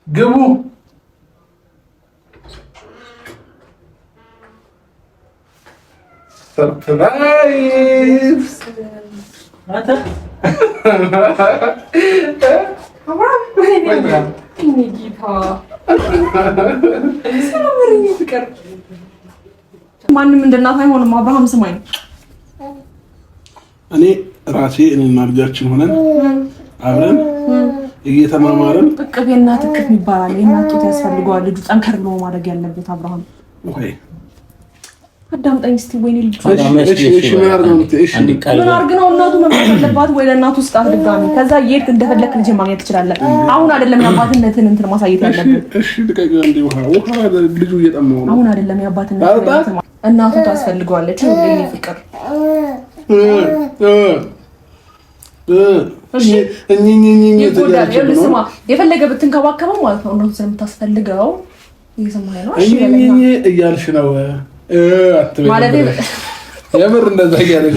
ግቡ። ሰርፕራይዝ ማንም እንደናት አይሆንም። አብርሃም ስማኝ፣ እኔ ራሴ እኔና ልጃችን ሆነን አብረን እየተማማረን እቅፍ የእናት እቅፍ ይባላል። የእናት ጡት ያስፈልገዋል ልጁ ጠንከር ብሎ ማድረግ ያለበት። አብርሃም ወይ አዳምጠኝ እስቲ። ወይኔ ልጅ ምን አድርግ ነው እናቱ መምጣት አለባት ወይ ለእናቱ ስጣት ድጋሚ። ከዛ የት እንደፈለክ ልጅ ማግኘት ትችላለህ። አሁን አይደለም የአባትነትን እንትን ማሳየት ያለብን። እሺ ልቀቂ አንዴ። ውሃ ልጁ እየጠማው ነው። አሁን አይደለም የአባትነትን እናቱ ታስፈልገዋለች። ወይኔ ፍቅር ስማ፣ የፈለገ ብትንከባከበው ማለት ነው እናቱ ስለምታስፈልገው እየሰማኸኝ ነው እያልሽ ነው ማለት የምር እንደዛ እያለች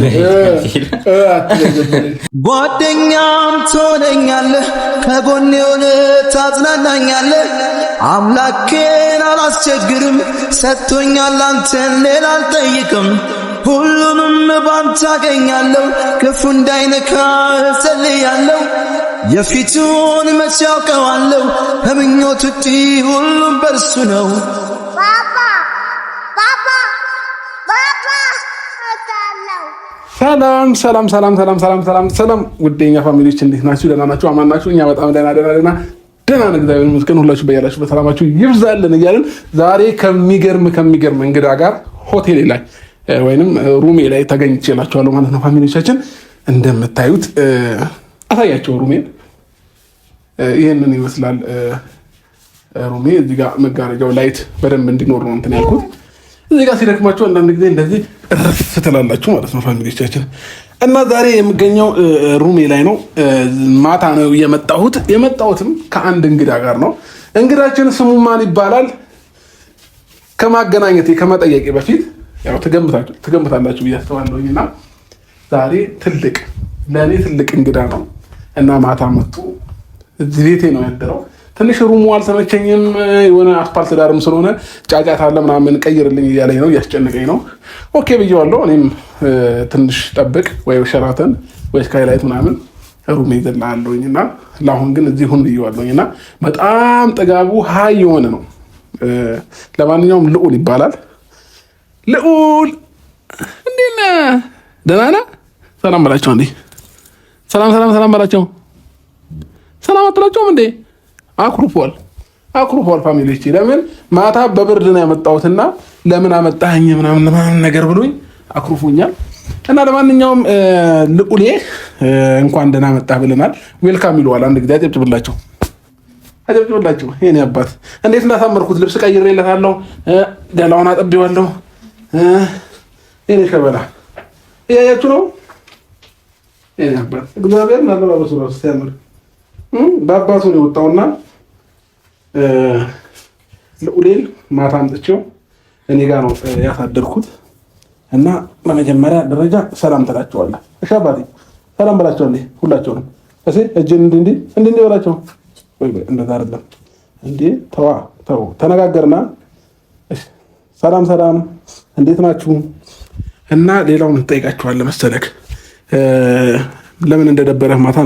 ጓደኛም ትሆነኛለህ፣ ከጎኔ ሆነ ታጽናናኛለህ። አምላኬን አላስቸግርም፣ ሰጥቶኛል አንተን ሌላ አልጠይቅም። ሁሉንም ባንተ አገኛለሁ፣ ክፉ እንዳይነካ እጸልያለሁ። የፊቱን መቼ ያውቀዋለሁ፣ ከምኞት ውጪ ሁሉም በርሱ ነው። ሰላም ሰላም ሰላም ሰላም ሰላም ሰላም ሰላም ውዴኛ ፋሚሊዎች እንዴት ናችሁ? ደህና ናችሁ? አማን ናችሁ? እኛ በጣም ደህና ነን። እግዚአብሔር ይመስገን። ሁላችሁ በያላችሁ በሰላማችሁ ይብዛልን እያልን ዛሬ ከሚገርም እንግዳ ጋር ሆቴሌ ላይ ወይንም ሩሜ ላይ ተገኝቼላችኋለሁ ማለት ነው። ፋሚሊዎቻችን እንደምታዩት አሳያቸው ሩሜን። ይሄንን ይመስላል ሩሜ። እዚህ ጋር መጋረጃው ላይት በደንብ እንዲኖር ነው እንትን ያልኩት። እዚህ ጋር ሲደክማችሁ አንዳንድ ጊዜ እንደዚህ እረፍ ትላላችሁ ማለት ነው ፋሚሊዎቻችን። እና ዛሬ የምገኘው ሩሜ ላይ ነው። ማታ ነው የመጣሁትም ከአንድ እንግዳ ጋር ነው። እንግዳችን ስሙ ማን ይባላል? ከማገናኘቴ ከመጠየቄ በፊት ያው ትገምታላችሁ ብዬ አስባለሁኝና ዛሬ ለእኔ ትልቅ እንግዳ ነው እና ማታ መጥቶ እዚህ ቤቴ ነው ያደረው። ትንሽ ሩሙ አልተመቸኝም። የሆነ አስፓልት ዳርም ስለሆነ ጫጫታ አለ ምናምን ቀይርልኝ እያለኝ ነው፣ እያስጨነቀኝ ነው። ኦኬ ብዬዋለሁ። እኔም ትንሽ ጠብቅ ወይ ሸራተን ወይ ስካይላይት ምናምን ሩሜ ይዘላለሁኝ እና ለአሁን ግን እዚህ ሁን ብዬዋለሁኝ እና በጣም ጥጋቡ ሀይ የሆነ ነው። ለማንኛውም ልዑል ይባላል። ልዑል እንዴት ነህ? ደህና ነህ? ሰላም በላቸው እንዴ! ሰላም በላቸው። ሰላም አትላቸውም እንዴ? አኩርፏል ፋሚሊዎች። ለምን ማታ በብርድ ነው ያመጣሁትና ለምን አመጣኸኝ ምናምን ነገር ብሎኝ አኩርፎኛል። እና ለማንኛውም ልዑሌ እንኳን ደህና መጣህ ብለናል። ዌልካም ይለዋል። አንድ ጊዜ አጨብጭብላቸው። የኔ አባት እንዴት እንዳሳመርኩት ልብስ ቀይሬለታለሁ፣ ገላውን አጠቤዋለሁ። የኔ ሸበላ እያያችሁ ነው። የኔ አባት እግዚአብሔር ለአለባበሱ ራሱ ሲያምር በአባቱ ነው የወጣውና ልዑሌን ማታ አምጥቼው እኔ ጋር ነው ያሳደርኩት። እና በመጀመሪያ ደረጃ ሰላም ትላቸዋለህ። እሺ አባቴ ሰላም በላቸው እንዴ! ሁላቸውንም እሺ። እጅን እንዴ በላቸው። ወይ እንደዛ አይደለም እንዴ! ተው ተነጋገርና። እሺ ሰላም እንዴት ናችሁ? እና ሌላውን እንጠይቃቸዋለን መሰለክ። ለምን እንደደበረህ ማታ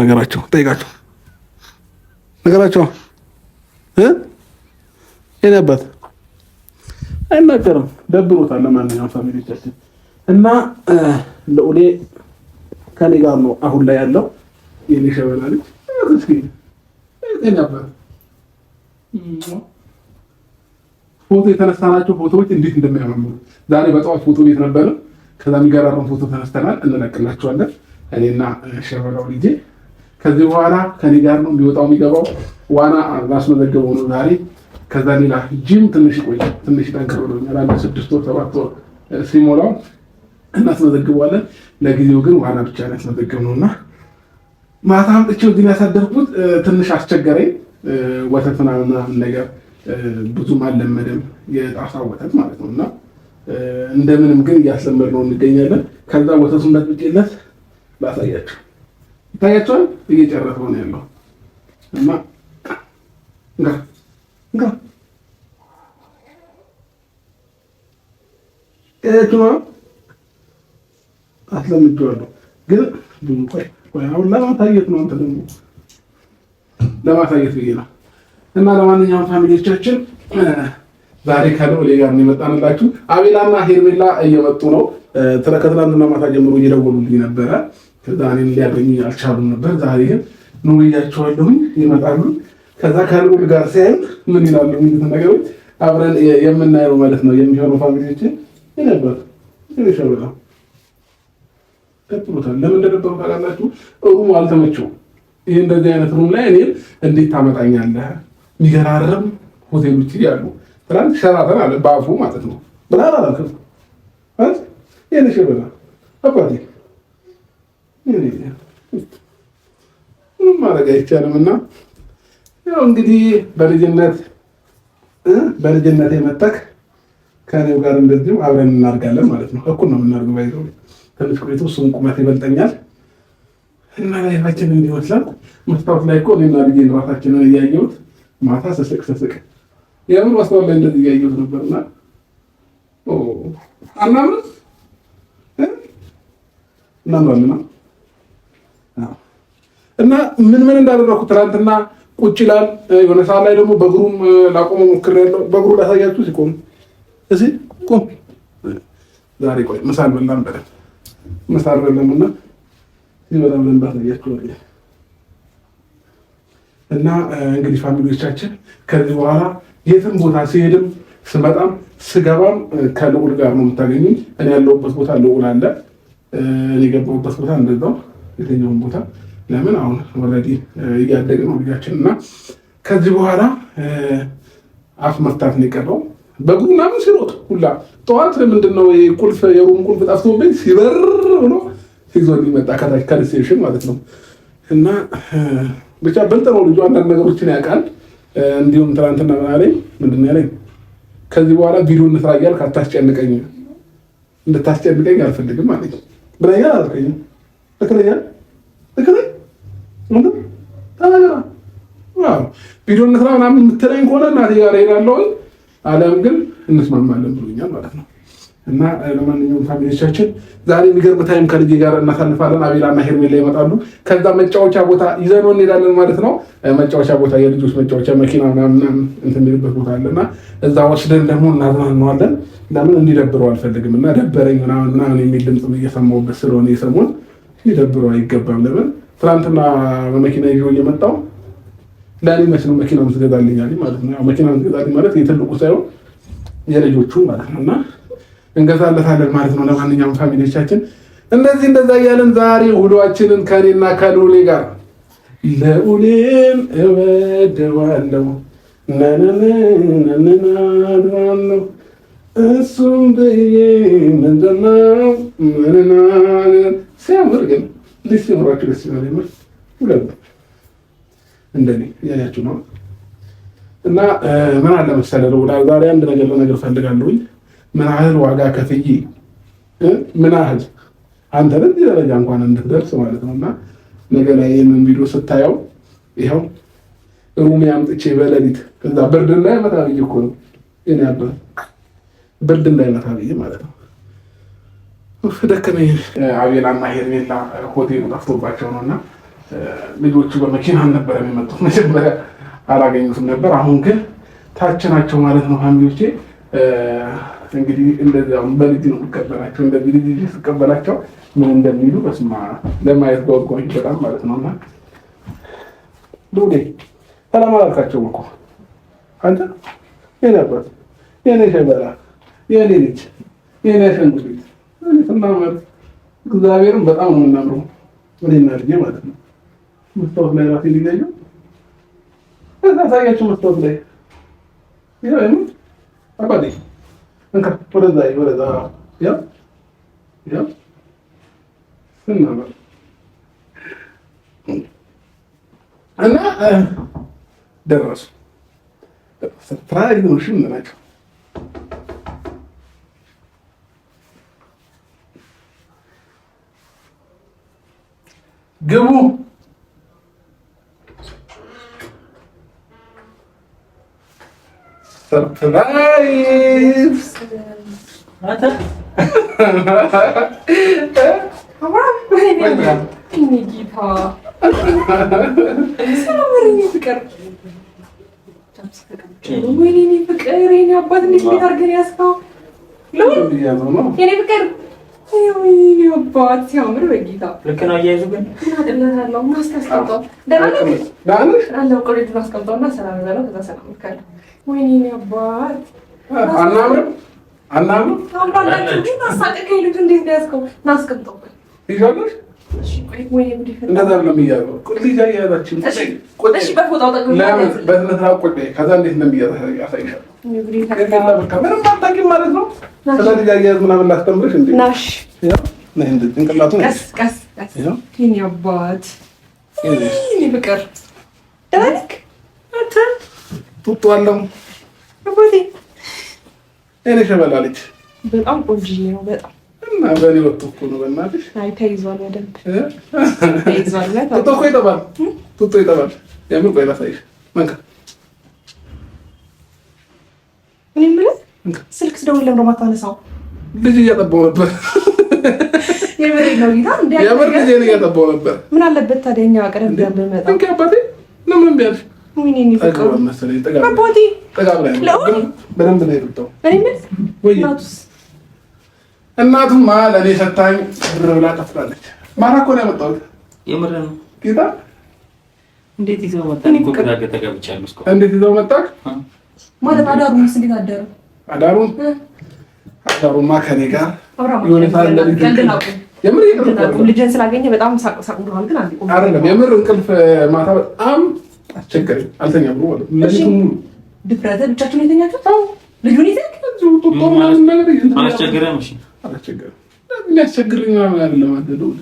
ጠይቃቸው ነገራቸው። የኔ አባት አይናገርም፣ ደብሮታል። ለማንኛውም ፋሚሊዎቻችን እና ልዑሌ ከኔ ጋር ነው አሁን ላይ ያለው። የኔ ሸበላ ልጅ እስኪ የኔ አባት ፎቶ የተነሳናቸው ፎቶዎች እንዴት እንደሚያማምሩ ዛሬ በጠዋት ፎቶ ቤት ነበር። ከዛ የሚገራረም ፎቶ ተነስተናል፣ እንለቅላችኋለን እኔና ሸበላው ልጄ። ከዚህ በኋላ ከኔ ጋር ነው የሚወጣው የሚገባው። ዋና ላስመዘገበው ነው ዛሬ። ከዛ ሌላ ጂም ትንሽ ጠንክር ብሎኛል። 6 ወር 7 ወር ሲሞላው እናስመዘግበዋለን። ለጊዜው ግን ዋና ብቻ ነው ያስመዘገብነውና ማታ አምጥቼው ግን ያሳደርኩት ትንሽ አስቸገረኝ። ወተት ምናምን ነገር ብዙም አልለመደም፣ የጣሳ ወተት ማለት ነውና እንደምንም ግን እያስለመድነው እንገኛለን። ከዛ ወተቱን በጥብጬለት ላሳያችሁ። ይታያቸዋል። እየጨረሰው ነው ያለው እና አስለምጄዋለሁ ግን አሁን ለማሳየት ነው። አንተ ደግሞ ለማሳየት ብዬ ነው። እና ለማንኛውም ፋሚሊዎቻችን ዛሬ ከልዑሌ ጋር ነው የመጣንላችሁ። አቤላና ሄርሜላ እየመጡ ነው። ከትናንትና ማታ ጀምሮ እየደወሉልኝ ነበረ። ከዛ እኔን ሊያገኙኝ አልቻሉም ነበር። ዛሬ ግን ኑ ብያቸዋለሁኝ፣ ይመጣሉ። ከዛ ከልዑል ጋር ሲያዩ ምን ይላሉ የሚሉት ነገሮች አብረን የምናየው ማለት ነው የሚሆነው። ፋሚሊዎችን ይነበር ይሸበላ ቀጥሎታል። ለምን እንደነበሩ ታውቃላችሁ? ሩሙ አልተመቸውም። ይሄ እንደዚህ አይነት ሩም ላይ እኔን እንዴት ታመጣኛለህ? የሚገራርም ሆቴሎች ያሉ ትናንት ሸራተን አለ በአፉ ማለት ነው ብላላ አላልክም ማለት ይሄን ሸበላ አባቴ ምንም ማድረግ አይቻልም። እና ያው እንግዲህ በልጅነት የመጣክ ከኔው ጋር እንደዚሁ አብረን እናድጋለን ማለት ነው። እኩል ነው የምናድገው። ባይዘው ትንሽ ቆይቶ እሱም ቁመት ይበልጠኛል እና ላይፋችንን እንዲመስላል መስታወት ላይ እኮ እኔና ልጄን ራሳችንን እያየሁት ማታ ስስቅ የምን መስታወት ላይ እንደዚህ እያየሁት ነበርና አናምንም እናምራልና እና ምን እንዳደረኩት ትናንትና ቁጭ ይላል። የሆነ ሰዓት ላይ ደግሞ በእግሩም ላቆመው ሞክሬያለሁ። በእግሩ ላሳያችሁ ሲቆም እዚህ ቆም። ዛሬ ቆይ ምሳ አልበላም በለን ምሳ አልበላምና ሲበላ ብለን ባሳያችሁ አይደል። እና እንግዲህ ፋሚሊዎቻችን ከዚህ በኋላ የትም ቦታ ሲሄድም ስመጣም ስገባም ከልዑል ጋር ነው የምታገኙኝ። እኔ ያለሁበት ቦታ ልዑል አለ፣ እኔ የገባሁበት ቦታ እንደዛው። የትኛውን ቦታ ለምን አሁን ኦልሬዲ እያደገ ነው ልጃችን እና ከዚህ በኋላ አፍ መፍታት ነው የቀረው። በእግሩ ምናምን ሲሮጥ ሁላ ጠዋት ምንድነው የሩም ቁልፍ ጠፍቶብኝ ሲበር ብሎ ሲዞልኝ መጣ ከታች ከሪሴፕሽን ማለት ነው። እና ብቻ ብልጥ ነው ልጁ፣ አንዳንድ ነገሮችን ያውቃል። እንዲሁም ትናንትና ምንድን ነው ያለኝ ከዚህ በኋላ ቪዲዮ እንስራ እያልክ አታስጨንቀኝ፣ እንድታስጨንቀኝ አልፈልግም አለኝ ብለኛል። አልከኝም ልክለኛል ቪዲዮ እንስራ ምናምን የምትለኝ ከሆነ እናቴ ጋር እሄዳለሁ፣ አለም ግን እንስማማለን ብሎኛል ማለት ነው። እና ለማንኛውም ፋሚሊዎቻችን ዛሬ የሚገርም ታይም ከልጄ ጋር እናሳልፋለን። አቤላና ሄርሜላ ይመጣሉ። ከዛ መጫወቻ ቦታ ይዘን እንሄዳለን ማለት ነው። መጫወቻ ቦታ፣ የልጆች መጫወቻ መኪና ምናምን እንትን የሚልበት ቦታ አለና እዛ ወስደን ደግሞ እናዝናናዋለን። ለምን እንዲደብረው አልፈልግም እና ደበረኝ ምናምን የሚል ድምፅ እየሰማሁበት ስለሆነ የሰሞን ሊደብረው አይገባም። ለምን ትናንትና በመኪና ይዞ እየመጣው ለእኔ መስሎ መኪና ምትገዛልኛል ማለት ነው። መኪና ምትገዛልኝ ማለት የትልቁ ሳይሆን የልጆቹ ማለት ነው። እና እንገዛለታለን ማለት ነው። ለማንኛውም ፋሚሊዎቻችን እንደዛ እያለን ዛሬ ውሏችንን ከኔና ከልዑሌ ጋር ልዑሌን እወደዋለሁ ነነነነነናድራለሁ እሱም ብዬ ምንድነው ምንናገር ሲያምር ግን ደስ ይኖራችሁ ደስ ይላል። ይመር ሁሉ እንደኔ ያያችሁ ነው። እና ምን አለ መሰለህ ዛሬ አንድ ነገር ፈልጋለሁኝ። ምን ያህል ዋጋ ከፍዬ ምን ያህል አንተ ለዚህ ደረጃ እንኳን እንድትደርስ ማለት ነውና ነገ ላይ ይሄንን ቪዲዮ ስታየው ይሄው ሩም ያምጥቼ በሌሊት ከዛ ብርድ እንዳይመታ ብዬ እኮ ነው እኔ አባ ብርድ እንዳይመታ ብዬ ማለት ነው። ደከመኝ። አቤላና ሄርሜላ ሆቴሉ ጠፍቶባቸው ነውና ልጆቹ በመኪና ነበር የሚመጡት። መጀመሪያ አላገኙትም ነበር። አሁን ግን ታች ናቸው ማለት ነው። ፋሚሊዎቼ እንግዲህ እንደዚያው በልጅ ነው ተቀበላቸው። እንደዚህ ልጅ ተቀበላቸው ምን እንደሚሉ በስማ ለማየት ጓጓኝ በጣም ማለት ነውና ዱዴ ሰላም አላልካቸውም እኮ አንተ የኔ አባት የኔ ሸበላ የኔ ልጅ የኔ አሸንጉሊት እናምር እግዚአብሔርን በጣም ነው የምናምረው እኔና ልጄ ማለት ነው። መስታወት ላይ ራሴ ሊገኘው እዛ ሳያቸው መስታወት ላይ ይሄን አባቴ እንካ ወደዛ ያ እናምር እና ደረሱ ሰርፕራይዝ ነው ሽም ናቸው። ግቡ ሰርፕራይዝ ወይኔ ፍቅር የኔ አባት እንዴት አድርገን ያስፋው የኔ ፍቅር ወይኔ አባት ሲያምር በጌታ ልክ ነው። አያይዙ ግን እናደላታለሁ ማስከስተው ደራለ ቆሪት ማስቀምጠውና ሰላም በለው ከዛ ሰላም ካለ ወይኔ አባት አናምርም አምራላችሁ ግን አሳቀቀኝ ልጅ እንዴት ያስከው ናስቀምጠው ይሻለሽ እሺ ቆይ ወይኔ ጉዲ እንደዛ ነው የሚያዘው ቁልሊ ጋር ያዛችን እሺ በፎጣው ጠቅሞ ለምን በትነታው ቆይ ከዛ እንዴት ነው የሚያዘው ያሳይሻል ጉዲ ከዛ በቃ ምንም አታውቂም ማለት ነው ስለዚህ ጋር ያዝ ምናምን ላስተምርሽ እንዴ ናሽ ያው ነይ እንዴ እንቅላቱ ነው ቀስ የኔ አባት የኔ ፍቅር ደረክ አንተ ጡጧለው አባቴ እኔ ሸበላለች በጣም ቆንጆ ነው በጣም እና በኔ ወጥቶ እኮ ነው በእናትሽ አይ ተይዟል በደንብ ተይዟል ጡጦ ይጠባል የምን ቆይ ላሳይሽ መንካ እኔ የምልህ ስልክ ስደውል ለምን ማታነሳው ልጅ እያጠባው ነበር የምሬን ነው ጌታ እንዴ የምር ልጅ እያጠባው ነበር ምን አለበት ታዲያ እኛ ቀደም ብለን ብንመጣ እንዴ አባቴ ለምን ቢያልሽ ወይኔ ፍቅር አባቴ ጠጋብ ላይ በደንብ ነው የጠጣው እኔ የምልህ እናቱስ እናቱማ ለእኔ ሰታኝ ብር ብላ ጠፍታለች። ማታ እኮ ነው ያመጣሁት። የምር ነው ጌታ እንዴት ይዘው መጣ? እኮ ግራ ተጋብቻለሁ እስኮ። እንዴት ይዘው መጣክ? ማለት አዳሩንስ እንዴት አደረ? አዳሩማ ከኔ ጋር የሆነ ታለ የምር ልጅን ስላገኘ በጣም ሳቅ ብሏል። ግን አይደለም የምር እንቅልፍ ማታ በጣም አስቸገረኝ። አልተኛም ብሎ ማለት ነው። ለሊቱ ሙሉ ድፍረተ ብቻችሁን የተኛችሁት? ልጁን ይዘህ አላስቸገረም? እሺ አላስቸገረም። የሚያስቸግረኝ ምናምን አይደለም። አንተ ደውል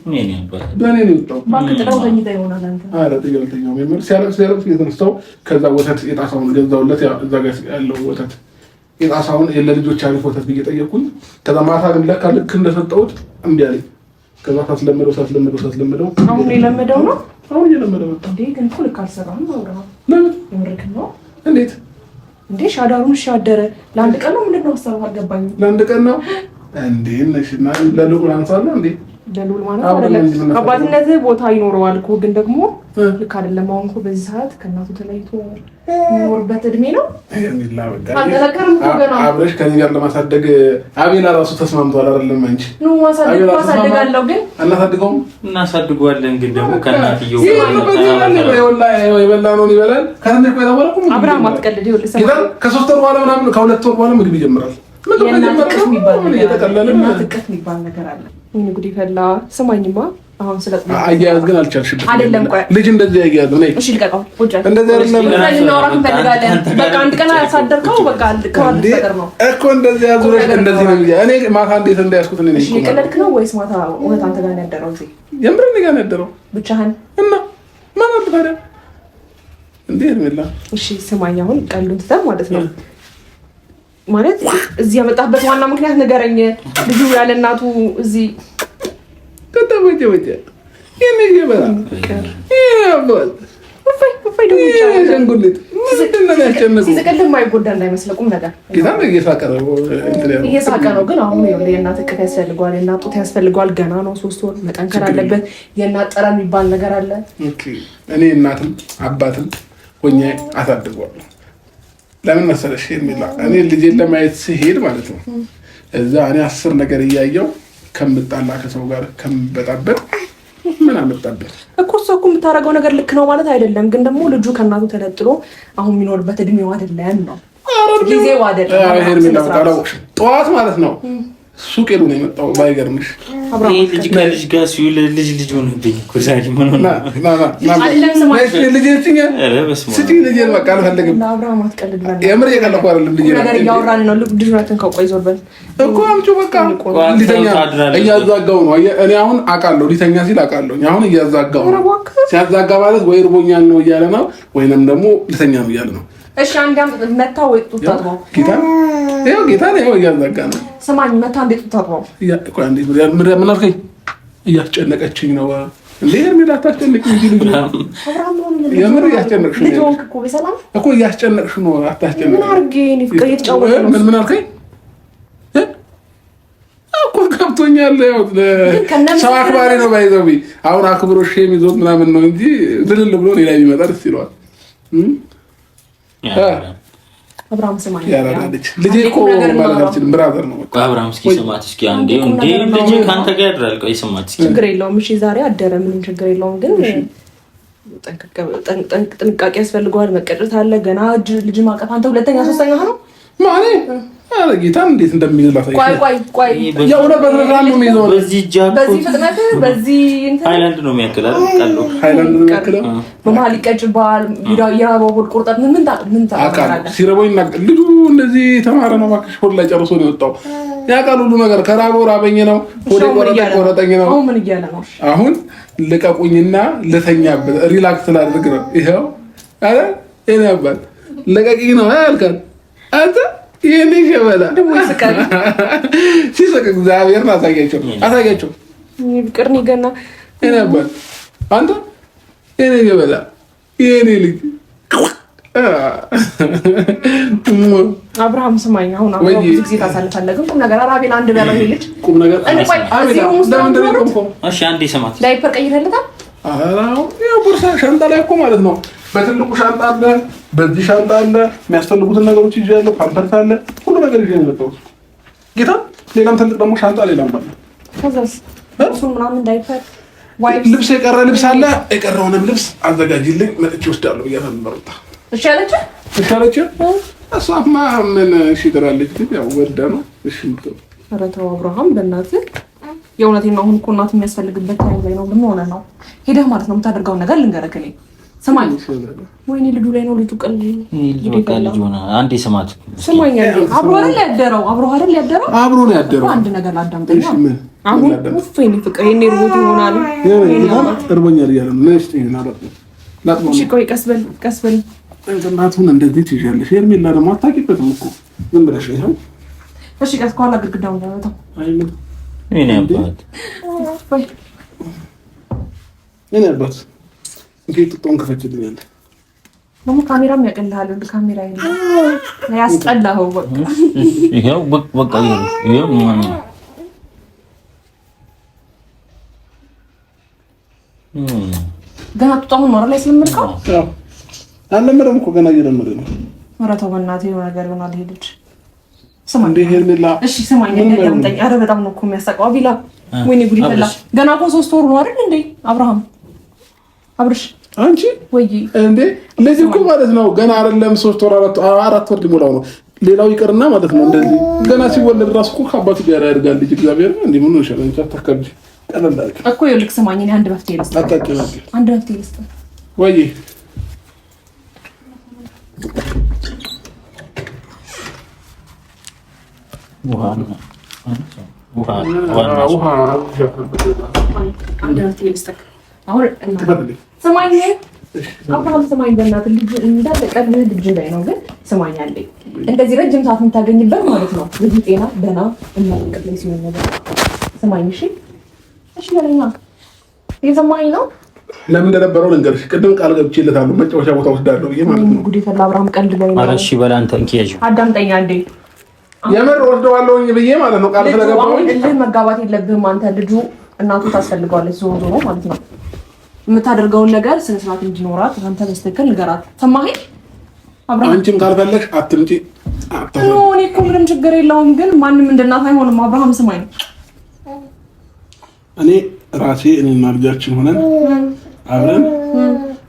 በእኔ ነው የወጣው። እባክህ ጥላው ተኝታ ይሆናል። አንተ ኧረ ጥያቄ አልተኛውም። የምር ሲያለቅስ የተነሳው ከዛ ወተት የጣሳውን ገዛውለት። እዛ ጋር ያለው ወተት የጣሳውን ለልጆች አሪፍ ወተት ብዬ ጠየቅኩኝ። ከዛ ማታ ግን ለካ ልክ እንደሰጠሁት እምቢ አለኝ። ከዛ ሳስለምደው አሁን የለመደው ነው። አሁን እየለመደው ነው እንዴ? ግን እኮ ልክ አልሰራህም። አውራው ለምን የምርክ ነው? እንዴት እንዴ? ሻዳሩን ሻደረ ለአንድ ቀን ነው። ምንድን ነው ሀሳብህ? አልገባኝም። ለአንድ ቀን ነው እንዴ? ነሽና ለልዑል አንሳለሁ እንዴ? ለልዑል ማለት አይደለም። አባትነት ቦታ ይኖረዋል እኮ ግን ደግሞ ልክ አይደለም። አሁን እኮ በዚህ ሰዓት ከእናቱ ተለይቶ የሚኖርበት እድሜ ነው። አብረሽ ከኔ ጋር ለማሳደግ አቤላ ራሱ ተስማምቷል አይደለም? አንቺ ነው ማሳደጋለሁ ግን እናሳድገዋለን ግን ደግሞ ከእናትየው የበላነውን ይበላል። ከትንሽ ቆይታ በኋላ አብርሃም አትቀልድ። ይኸውልህ ከ3 ወር በኋላ ምናምን ከ2 ወር በኋላ ምግብ ይጀምራል። የእናት እቅፍ የሚባል ነገር አለ። ጉድ ይፈላ። ስማኝማ አሁን ስለጥማ አያያዝ ግን አልቻልሽም አይደለም? ቆይ ልጅ እንደዚህ ያያያዝ ነው። እሺ ልቀቀው። እንደዚህ አይደለም። ልናወራህ እንፈልጋለን። በቃ አንድ ቀን ያሳደርከው በቃ ከዋል ተቀር ነው እኮ እንደዚህ ያዙረሽ እንደዚህ ነው። እኔ ማታ እንዴት እንዳያስኩት እኔ እሺ የቀለድክ ነው ወይስ ማታ እውነት አንተ ጋር ነው ያደረው? እዚህ የምር እኔ ጋር ነው ያደረው ብቻህን እና ማን አለ ታዲያ እንዴ? እርምላ እሺ ስማኝ፣ አሁን ቀሉን ትተህ ማለት ነው ማለት እዚህ ያመጣህበት ዋና ምክንያት ንገረኝ። ልጁ ያለ እናቱ እዚህ ተጠበጀ የኔ ገበራ ያቦት ሲዘቀልህ የማይጎዳ እንዳይመስልህ ቁም ነገር እየሳቀ ነው። ግን አሁን የእናት እቅፍ ያስፈልገዋል፣ የእናት ጡት ያስፈልገዋል። ገና ነው 3 ወር መጠንከር አለበት። የእናት ጠረን የሚባል ነገር አለ። እኔ እናትም አባትም ሆኜ አሳድገዋለሁ። ለምን መሰለሽ የሚላ እኔ ልጄን ለማየት ሲሄድ ማለት ነው እዛ እኔ 10 ነገር እያየው ከምጣላ ከሰው ጋር ከምበጣበጥ ምን አመጣበት እኮ እሱ እኮ የምታደርገው ነገር ልክ ነው ማለት አይደለም። ግን ደግሞ ልጁ ከእናቱ ተለጥሎ አሁን የሚኖርበት እድሜው አይደለም ነው ጊዜው አይደለም። ጠዋት ማለት ነው ሱቅ ሄዱ ነው የመጣው። ባይገርምሽ ልጅ ከልጅ ጋር ሲውል ልጅ ሆነብኝ እኮ ዛሬ ምን ሆነ? ልጄን በቃ አልፈልግም። አብርሃም አትቀልድ የምር እየቀለድኩ አይደለም። ነገር እያወራን ነው። ልጁን ከቆይ ዞር በል እኮ አምጪው በቃ ሊተኛ እያዛጋው ነው። እኔ አሁን አውቃለሁ ሊተኛ ሲል አውቃለሁ። አሁን እያዛጋው ነው። ሲያዛጋ ማለት ወይ እርቦኛል ነው እያለ ነው ወይንም ደግሞ ሊተኛ ነው እያለ ነው። እሺ አንዳም መታ ወይ ጡት ታጥባው ጌታ ነው እያዛጋ ነው። ስማኝ መታ እንዴት ታጥባው ምን አልከኝ? እያስጨነቀችኝ ነው እንዴ ሄርሜላ አታስጨንቅ እንጂ ልጅ የምር እያስጨነቅሽ ነው እኮ እያስጨነቅሽ ነው። አታስጨንቅ። ምን አድርጌ እኔ ፍቅር እየተጫወተ ነው። ምን አልከኝ እኮ ገብቶኛል። ያው ሰው አክባሪ ነው ባይዘው አሁን አክብሮሽ የሚዞት ምናምን ነው እንጂ ልልል ብሎ ሌላ ቢመጣ ደስ ይለዋል። አብርሃም ስማኝ ያራዳለች ልጄ እኮ ማለት አልችልም። ብራዘር ነው በቃ አብርሃም እስኪ ስማት እስኪ አንዴ እንዴ ልጄ ካንተ ጋር ያድራል። ቆይ ስማት እስኪ ችግር የለውም እሺ ዛሬ አደረ ምንም ችግር የለውም ግን ጥንቃቄ ያስፈልገዋል። መቀጨት አለ ገና ልጅ ማቀፍ አንተ ሁለተኛ ሶስተኛ ነው ማለት አረ ጌታ እንዴት እንደሚይዝላት ቆይ ያውና በረራን ነው የሚይዘው በዚህ ጃክ በዚህ ፍጥነት በዚህ እንትን ሃይላንድ ነው የሚያክላል ቀሉ ሃይላንድ ነው የሚያክላል በመሀል ይቀጭባል። የራበው ሆድ ቁርጠት ምን ታውቃለህ? ሲረበው ይናገር ልጁ እንደዚህ ተማረ ነው እባክሽ ሆድ ላይ ጨርሶ ነው የወጣው። ያውቃል ሁሉ ነገር ከራበው ራበኝ ነው ሆዴ ቆረጠኝ ነው። አሁን ምን እያለ ነው? አሁን ልቀቁኝና ልተኛበት ሪላክስ ላድርግ ነው ይሄው አረ እኔ አባል ለቀቂኝ ነው ያልካል አንተ ይሄኔ ሸበላ ደሞ ይስቃል ሲስቅ እግዚአብሔር አሳያቸው ፍቅርኒ ገና እኔ አባል አንተ ይሄኔ ሸበላ ይሄኔ ልጅ አብርሃም ስማኝ አሁን ብዙ ጊዜ ታሳልፋለህ ግን ቁም ነገር አራቤል አንድ በለው ልጅ ቁም ነገር እሺ አንዴ ስማት ዳይፐር ቀይረልታል። አራው ያው ቦርሳ ሻንጣ ላይ እኮ ማለት ነው። በትልቁ ሻንጣ አለ፣ በዚህ ሻንጣ አለ፣ የሚያስፈልጉትን ነገሮች ይዣለሁ። ፓምፐርስ አለ፣ ሁሉ ነገር ይዤ ነው የመጣሁት። ጌታ ሌላም ትልቅ ደግሞ ሻንጣ ሌላም አለ። ከዛስ እሱን ምናምን ዳይፐር ልብስ የቀረ ልብስ አለ። የቀረውንም ልብስ አዘጋጅልኝ መጥቼ ወስዳለሁ ብያለሁ። መሩታ እሺ አለች። እሷማ ምን እሺ ትላለች፣ ግን ያው ወዳ ነው እሺ የምትለው። ኧረ ተው አብርሃም በእናትህ የእውነቴን ነው። አሁን እኮ እናት የሚያስፈልግበት ታይም ላይ ነው። ምን ሆነ ነው ሄደህ ማለት ነው የምታደርገውን ነገር ልንገርህ። እኔ ስማኝ፣ ወይኔ ልጁ ላይ ነው ልጁ ቀል ልጅ ሆነ። አንዴ ስማት ስማኝ፣ አብሮ አይደል ያደረው? አብሮ ነው ያደረው። አንድ ነገር ላዳምጠኝ። አሁን ወይኔ ፍቅር የኔ ሩት ይሆናል እርቦኛል እያለ ነው። ነስቲ ናት። እሺ ቆይ ቀስ በል እናቱን እንደዚህ ትይዣለሽ። ሄርሜላ ደግሞ አታውቂበትም እኮ ምን ብለሽ ነው? እሺ ቀስ ከኋላ ግድግዳው እንዳይመታው። እኔ አባት እንዴት ጥጦን ከፈችልኛል። ደግሞ ካሜራም ያቀልሃል። እንደ ካሜራ ያስጠላኸው በቃ ይሄው በቃ ይሄው ምን ገና ጥጦን ነው ላይ ስለምልከው አለመረም እኮ ገና እየለመደ ነው። ኧረ ተው በእናትህ የሆነ ነገር ይሆናል። ሄደች ስማኝ እንደ ሄርሜላ እሺ ስማኝ እንደምጠኝ። ኧረ በጣም ነው እኮ የሚያሳቀው። አቢላ ወይኔ ጉድ ይፈላ። ገና እኮ 3 ወር ነው አይደል እንዴ አብርሃም አብርሽ አንቺ ወይ እንዴ ለዚህ እኮ ማለት ነው ገና አይደለም 3 ወር 4 ወር ሊሞላው ነው። ሌላው ይቀርና ማለት ነው እንደዚህ ገና ሲወለድ ራሱ እኮ ከአባቱ ጋር ያደርጋል ልጅ። እግዚአብሔር እንዴ ምን ነው ይሻላል? እንቻ ተከብጂ ቀለል አድርግ እኮ ይልክ ስማኝ። እኔ አንድ መፍትሄ ልስጥ ወይ ስማኝ በእናትህ ልጅ እንዳትቀርብህ ልጅ ላይ ነው። ግን ስማኝ አለኝ እንደዚህ ረጅም ሰዓት የምታገኝበት ማለት ነው ልጅ ጤና ደህና እና ፍቅር ላይ ሲሆን ነገር ስማኝ። እሺ በለኛ እየሰማኝ ነው። ለምን እንደነበረው ልንገርሽ። ቅድም ቃል ገብቼለታለሁ መጫወቻ ቦታ ወስዳለሁ ብዬ ማለት ነው። ጉድ ይፈላ አብርሃም ቀልድ ላይ ነው። እሺ በል አንተ እንኪያዥ አዳምጠኛ እንዴ የምር ወስደዋለሁኝ ብዬ ማለት ነው። ቃል ስለገባሁኝ ልጅ መጋባት የለብህም አንተ። ልጁ እናቱ ታስፈልገዋለች ዞሮ ማለት ነው። የምታደርገውን ነገር ስነ ስርዓት እንዲኖራት አንተ በስተክል ንገራት። ሰማኸኝ አብርሃም? አንቺም ካልፈለግሽ አትምጪ። እኔ እኮ ምንም ችግር የለውም፣ ግን ማንም እንደናት አይሆንም። አብርሃም ስማኝ፣ እኔ ራሴ እኔና ልጃችን ሆነን አብረን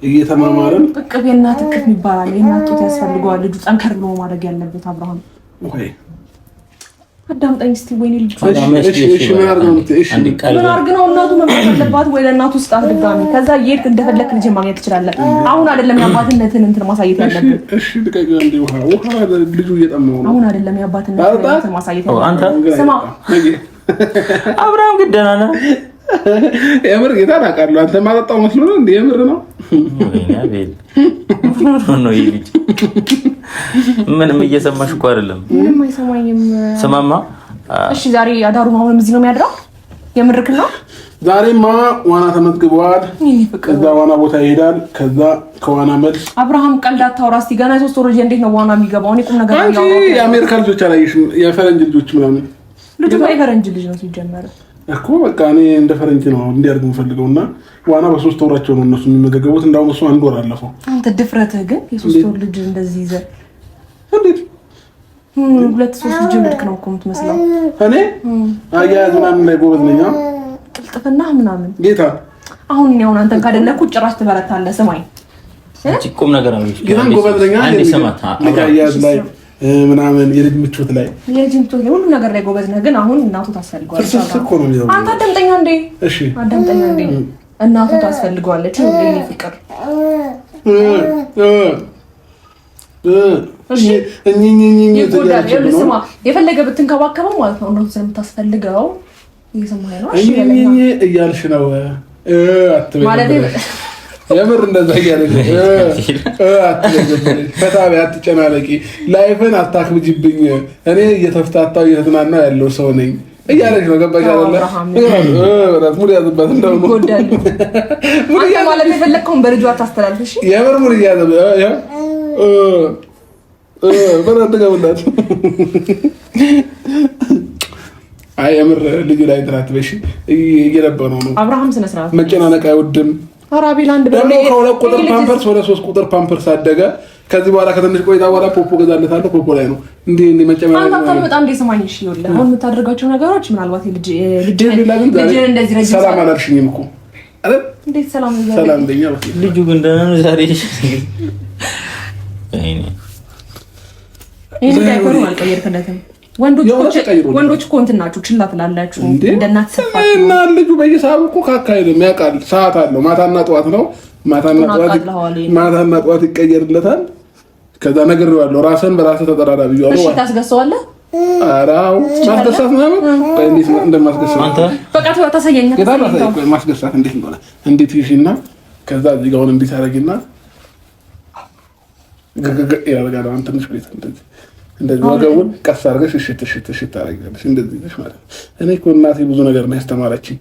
እየተማማረን እቅፍ የእናት እቅፍ ይባላል። የእናት ጡት ያስፈልገዋል ልጁ ጠንከር ብሎ ማድረግ ያለበት። አብርሃም ወይ አዳምጠኝ እስቲ። ወይኔ ልጅ እሺ ምን አድርግ ነው እናቱ መምጣት አለባት ወይ ለእናቱ ስጣት ድጋሚ። ከዛ የት እንደፈለክ ልጅ ማግኘት ትችላለህ። አሁን አይደለም የአባትነትን እንትን ማሳየት ያለብህ። እሺ ልቀቂው እንዴ ውሃ ልጁ እየጠማው ነው። አሁን አይደለም የአባትነትን ማሳየት ያለብህ። አንተ ስማ አብርሃም ግን ደህና ነህ? የምር ጌታ ታውቃለህ። አንተ ማጠጣው መስሎ ነው እንዴ? የምር ነው ነው ይሄ ልጅ ምንም እየሰማሽ እኮ አይደለም። ምንም አይሰማኝም። ስማማ እሺ ዛሬ አዳሩን አሁንም እዚህ ነው የሚያድረው? የምርክ ነው? ዛሬማ ዋና ተመዝግበዋል። ከዛ ዋና ቦታ ይሄዳል። ከዛ ከዋና መልስ አብርሃም ቀልድ አታውራ እስኪ። ገና 3 ወር እንዴት ነው ዋና የሚገባው? እኔ ቁም ነገር ነው። የአሜሪካ ልጆች አላየሽም? የፈረንጅ ልጆች ምናምን ልጁ የፈረንጅ ልጅ ነው ሲጀመር እኮ በቃ እኔ እንደ ፈረንጅ ነው እንዲያርግ የምፈልገው እና ዋና በ3 ወራቸው ነው እነሱ የሚመገገቡት። እንዳውም እሱ 1 ወር አለፈው። አንተ ድፍረትህ ግን የ3 ወር ልጅ እንደዚህ ይዘህ እንዴት 2-3 ልጅ ልክ ነው እኮ የምትመስለው። እኔ አያያዝ ምናምን ላይ ጎበዝ ነኝ። ቅልጥፍና ምናምን ጌታ አሁን ነው አንተን ካደነኩ ጭራሽ ትበረታለህ። ስማኝ እቺ ቁም ነገር ነው። ጌታ ጎበዝ ነኝ። አንዴ ሰማታ አያያዝ ላይ ምናምን የልጅ ምቾት ላይ ሁሉ ነገር ላይ ጎበዝ ነህ። ግን አሁን እናቱ ታስፈልገዋለች። አንተ አዳምጠኛ እንዴ? እሺ አዳምጠኛ እንዴ? እናቱ ታስፈልገዋለች። ለኔ ፍቅር እሺ ስማ፣ የፈለገ ብትንከባከበው ማለት ነው እናቱ ስለምታስፈልገው እየሰማኸኝ ነው? እሺ እያልሽ ነው ማለት የምር እንደዛ እያለች ፈታቢ አትጨናነቂ፣ ላይፍን አታክብጅብኝ፣ እኔ እየተፍታታው እየተዝናናው ያለው ሰው ነኝ እያለች ነው። ገባሽ አይደለ? ሙድ ያዝባት እንደው ነው ሙድ ማለት የፈለግከውን በልጇ አታስተላልፍ። እሺ የምር ሙድ ያዘብ በረድ ገቡላት። አይ የምር ልጁ ላይ ትራትበሽ እየለበነው ነው። አብርሃም ስነ ስርዓት መጨናነቅ አይወድም። አራቢላንድ ደግሞ ከ2 ቁጥር ፓምፐርስ ወደ 3 ቁጥር ፓምፐርስ አደገ። ከዚህ በኋላ ከትንሽ ቆይታ በኋላ ፖፖ ገዛለታለሁ። ፖፖ ላይ ነው እንዴ መጨናነቅ። አንተ በጣም እንደሰማኝ እሺ ይኸውልህ አሁን የምታደርጋቸው ነገሮች ምናልባት ልጅ እንደዚህ ረጅም ሰላም አላልሽኝም እኮ አይደል? እንዴት ሰላም ነው? ሰላም እንደኛ ልጁ ግን ደህና ነው ዛሬ። ይሄ ዳይፐሩ አልቀየርክለትም። ወንዶች እኮ እንትን ናችሁ፣ ችላ ትላላችሁ። እንደናት ሰፋት እና ልጁ በየሰዓቱ እኮ ካካሄደም ያውቃል። ሰዓት አለው። ማታና ጠዋት ነው። ማታና ጠዋት ይቀየርለታል። ከዛ ነግሬዋለሁ፣ ራስን በራስህ ተጠራራ ብዬዋለሁ። እሺ ታስገሳዋለህ? አራው ማስገሳት ምናምን እንዴት እንደማስገሳት አንተ በቃ ታሳየኝ። ማስገሳት እንዴት እንደሆነ እንዴት ይሽና ከዛ እዚህ ጋር እንዴት አደረግና ያረጋል። አንተ ትንሽ ቤት እንደዚህ ወገቡን ቀስ አድርገሽ እሽት ታደርጊያለሽ። እንደዚህ ነሽ ማለት ነው። እኔ እኮ እናቴ ብዙ ነገር ነው ያስተማረችኝ።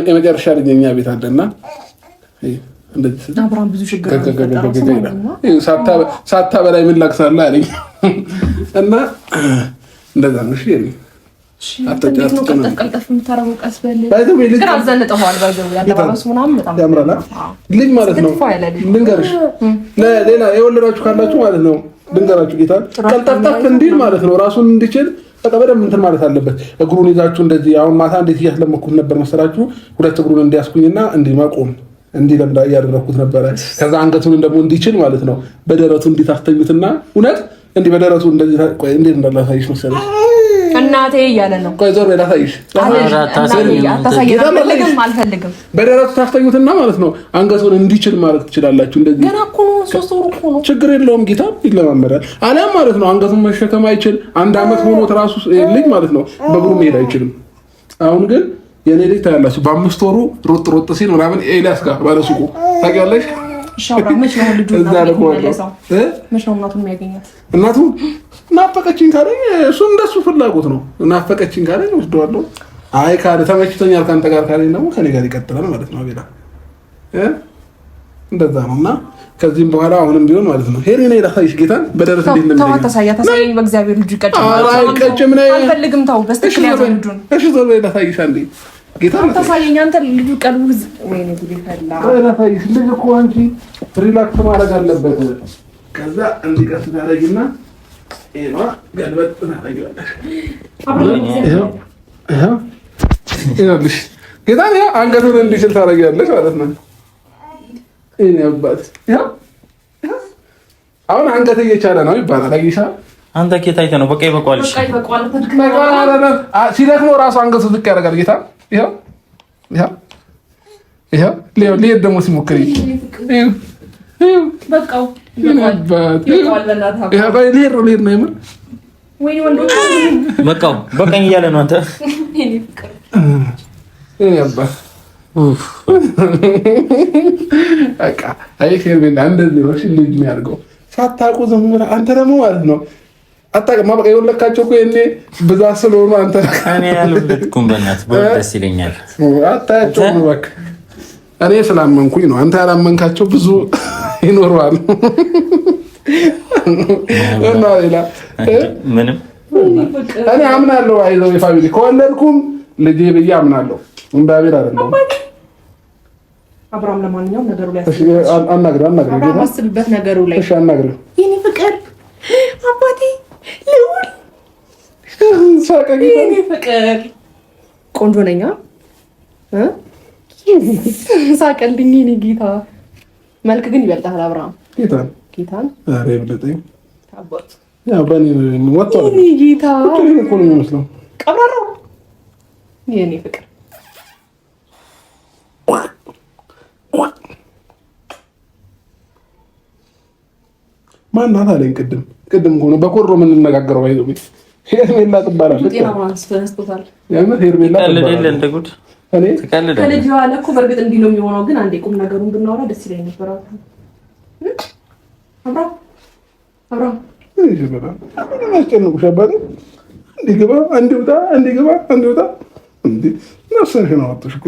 የመጨረሻ ልጅ እኛ ቤት አለና እንደዚህ አብርሃም ብዙ ችግር ነው ሳታ በላይ ምን ላክሳለህ አለኝ እና እንደዛ ነው። እሺ ቀልጠፍ የምታረገው ቀስ በል ግን አዘንጠዋል። ያለባበሱ ምናምን በጣም ያምራል። ልጅ ማለት ነው። ልንገርሽ ሌላ የወለዳችሁ ካላችሁ ማለት ነው ልንገራችሁ ጌታ ቀልጠፍጠፍ እንዲል ማለት ነው ራሱን እንዲችል በቃ በደምብ እንትን ማለት አለበት። እግሩን ይዛችሁ እንደዚህ አሁን ማታ እንዴት እያስለመኩት ነበር መሰላችሁ? 2 እግሩን እንዲያስኩኝና እንዲህ ማቆም እንዲህ ለምዳ እያደረኩት ነበረ። ከዛ አንገቱን ደግሞ እንዲችል ማለት ነው በደረቱ እንዲታስተኙትና እውነት እንዲህ በደረቱ እንደዚህ ቆይ እንዴት እንዳላሳይሽ መሰለሽ እናቴ እያለ ነው። ቆይ ዞር በላ ታይሽ አልፈልግም። በደረቱ ታስተኙትና ማለት ነው አንገቱን እንዲችል ማለት ትችላላችሁ። እንደዚህ ገና እኮ ነው 3 ወር እኮ ነው። ችግር የለውም ጌታ ይለማመዳል። አለም ማለት ነው አንገቱን መሸከም አይችል 1 ዓመት ሆኖት ራሱ ልጅ ማለት ነው በእግሩ መሄድ አይችልም። አሁን ግን የኔ ልጅ ታያላችሁ በ5 ወሩ ሮጥ ሲል ምናምን ኤልያስ ጋር ባለሱቁ ታውቂያለሽ። ሻውራ መች ነው ልጁ መች ነው እናቱን የሚያገኛት? እናቱ ናፈቀችኝ ካለኝ እሱ እንደሱ ፍላጎት ነው። ናፈቀችኝ ካለኝ ወስደዋለሁ። አይ ካለ ተመችቶኛል ካንተ ጋር ካለኝ ደግሞ ከኔ ጋር ይቀጥላል ማለት ነው። አቤላ እንደዛ ነውና ከዚህም በኋላ አሁንም ቢሆን ማለት ነው ሄሪ ነኝ ላሳይሽ ጌታን በደረስ እንዴት እንደሚያገኝ ታሳየኝ። በእግዚአብሔር ልጁ ይቀጭ አይቀጭም ነኝ አልፈልግም። ታው በስተክል ያዘው ልጁን እሺ ዞር በይ ላሳይሽ አንዴ ጌታን ታሳየኝ። አንተ ልጁ ቀልቡ ወይኔ ጉድ ይፈላ ላሳይሽ። ልጅ እኮ አንቺ ሪላክስ ማድረግ አለበት። ከዛ እንዲቀስ ታደርጊና ኤማ ገልበጥ ታደርጊዋለሽ። ይኸውልሽ ጌታን ያ አንገቱን እንዲችል ታደርጊያለሽ ማለት ነው። እኔ አባት ያ አሁን አንገት እየቻለ ነው ይባላል። አይሻ አንተ ኬት አይተህ ነው? በቃ ይበቃዋል። እሺ ሲደክመው ራሱ አንገቱ ዝቅ ያደርጋል። ጌታ ይኸው ሊሄድ ደግሞ ሲሞክር በቃው ሊሄድ ነው የምር በቃው በቃኝ እያለ ነው። አንተ በቃ አይ ፌርቤላ እንደዚህ ነው ልጅ የሚያደርገው ሳታውቁ ዝም ብለህ አንተ ደግሞ ማለት ነው አታውቅም። በቃ የወለድካቸው እኮ የእኔ ብዛት ስለሆኑ አንተ እኔ ያልወለድኩም በእናትህ ደስ ይለኛል። አታያቸውም እባክህ። እኔ ስላመንኩኝ ነው። አንተ ያላመንካቸው ብዙ ይኖረዋል። እና ሌላ ምንም እኔ አምናለሁ። አይዞህ የፋሚሊ ከወለድኩም ልጄ ብዬ አምናለሁ። እንዳቤል አይደለም። አብርሃም ለማንኛውም ነገሩ ላይ አናግረው ነገሩ ላይ እሺ፣ አናግረው የኔ ፍቅር አባቴ ልውል ሳቀኝ። የኔ ፍቅር ቆንጆ ነኝ ሳቀልኝ። የኔ ጌታ መልክ ግን ይበልጣል። አብርሃም ጌታን ኧረ ይብለጠኝ ታቦት ያው በእኔ ወጣው የኔ ጌታ እኮ ነው የሚመስለው። ቀብራራው የኔ ፍቅር ማናት አለኝ። ቅድም ሆነ በኮሮ የምንነጋገረው አይዘው ሄርሜላ ትባላለች። ሄርሜላ ከልጅ ዋለ እኮ በእርግጥ እንዲህ ነው የሚሆነው። ግን አንዴ ቁም ነገሩን ብናወራ ደስ ይለኝ ነበር። አብራ ያስጨንቁሽ አባቴ። አንዴ ግባ አንዴ ውጣ፣ አንዴ ግባ አንዴ ውጣ። እንዴ ነፍስሽን አወጣሽ እኮ።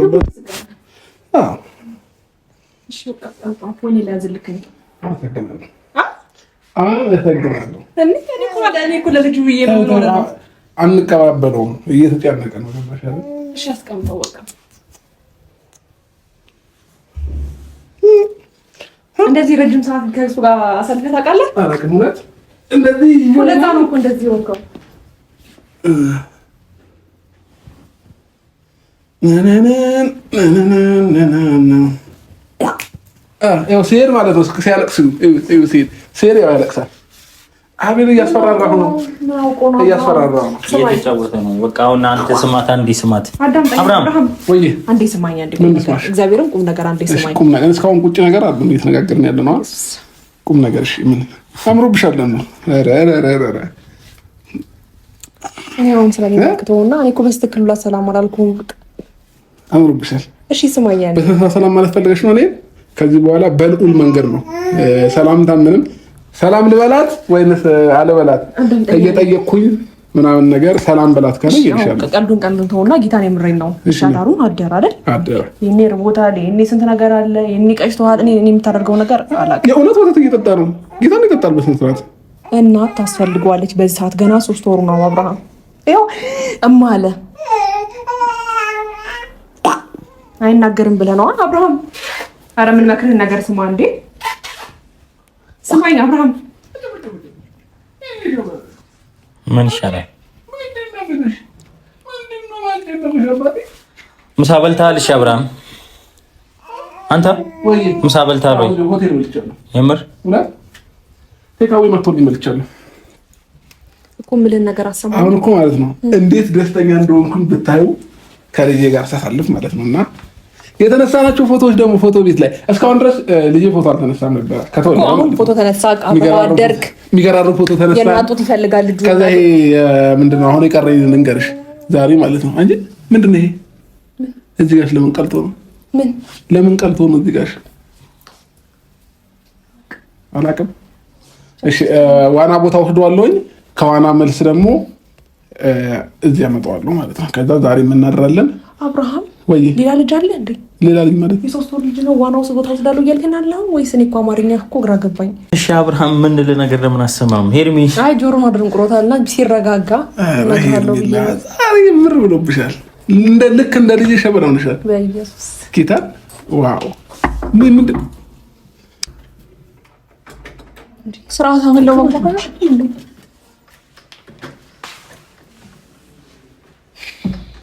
አዎ እሺ በቃ አሁን ላዝልክ ነው። አመሰግናለሁ። አንቀባበለውም፣ እየተጨነቀ ነው። እሺ አስቀምጠው በቃ። እንደዚህ ረጅም ሰዓት ከእሱ ጋር አሳልፈህ ታውቃለህ? አላውቅም። እውነት እንደዚህ ሁለታ ነው እኮ እንደዚህ ሆንከው። ያው ሲሄድ ማለት ነው። ሲያለቅስ ሲሄድ ያው ያለቅሳል። አቤል እያስፈራራሁ ነው፣ እያስፈራራሁ ነው። እየተጫወተ ነው። በቃ አሁን አንተ ስማት፣ አንዴ ስማት። አብርሃም ወይ አንዴ ስማኝ፣ አንዴ እግዚአብሔርን ቁም ነገር አንዴ ስማኝ። ቁም ነገር እስካሁን ቁጭ ነገር አለ እንዴ? ተነጋገርን ያለ ነው ቁም ነገር። እሺ ምን አምሮብሻል ነው? ኧረ እኔ አሁን ስለሚመክተውና እኔ እኮ በስትክክል ሰላም አላልኩም። አምሮብሻል። እሺ ስማኝ፣ አንዴ ሰላም ማለት ፈልገሽ ነው? እኔ ከዚህ በኋላ በልዑል መንገድ ነው ሰላምታ። ምንም ሰላም ልበላት ወይንስ አልበላት እየጠየቅኩኝ ምናምን ነገር ሰላም በላት ካለ ይሻላል። ቀልዱን ተውና ጌታን የምረኝ ነው። ሻዳሩን አደረ አይደል? አደረ። የኔ ርቦታል፣ የኔ ስንት ነገር አለ፣ የኔ ቀጭቷል። እኔ የምታደርገው ነገር አላውቅም። የእውነት ወተት እየጠጣ ነው። ጌታን ይጠጣል በስንት ሰዓት እናት ታስፈልገዋለች። በዚህ ሰዓት ገና 3 ወሩ ነው። አብርሃም ይኸው እማ አለ አይናገርም ብለህ ነው አብርሃም? ኧረ ምን መክርህን ነገር ስማ እንዴ! ስማኝ አብርሃም። ምን ይሻላል? ምሳ በልተሃል? እሺ አብርሃም አንተ ምሳ በልተሃል ወይ? የምር ቴካዊ መጥቶልኝ መልቻለሁ እኮ የምልህን ነገር አሰማኝ። አሁን እኮ ማለት ነው እንዴት ደስተኛ እንደሆንኩኝ ብታዩ ከልጄ ጋር ሳሳልፍ ማለት ነውና የተነሳናቸው ፎቶዎች ደግሞ ፎቶ ቤት ላይ እስካሁን ድረስ ልጄ ፎቶ አልተነሳም ነበር። አሁን ፎቶ ተነሳ፣ አደርክ የሚገራርም ፎቶ ተነሳ። የናጡት ይፈልጋል ልጁ። ከዛ ይሄ ምንድነው አሁን የቀረኝ ልንገርሽ ዛሬ ማለት ነው እንጂ ምንድነው ይሄ እዚህ ጋር ለምን ቀልጦ ነው? ለምን ቀልጦ ነው እዚህ ጋር? አላውቅም። እሺ ዋና ቦታ ወስደዋለሁኝ። ከዋና መልስ ደግሞ እዚህ ያመጣዋለሁ ማለት ነው። ከዛ ዛሬ የምናድራለን። አብርሃም ወይ ሌላ ልጅ አለ እንዴ? ሌላ ልጅ ማለት የ3 ወር ልጅ ነው። ዋናው ሰው ቦታ ወስዳለሁ እያልከኝ አለው ወይስ? እኔ እኮ አማርኛ እኮ ግራ ገባኝ። እሺ አብርሃም ምን ልል ነገር ለምን አሰማም? ሄርሚ አይ ጆሮ ማድረንቅሮታልና ሲረጋጋ ነው ዛሬ ምር ብሎብሻል። ልክ እንደ ልጅ ሸበራ ሆነሻል። በኢየሱስ ጌታ ዋው! ምንድን ስርዓት አሁን ለማቆም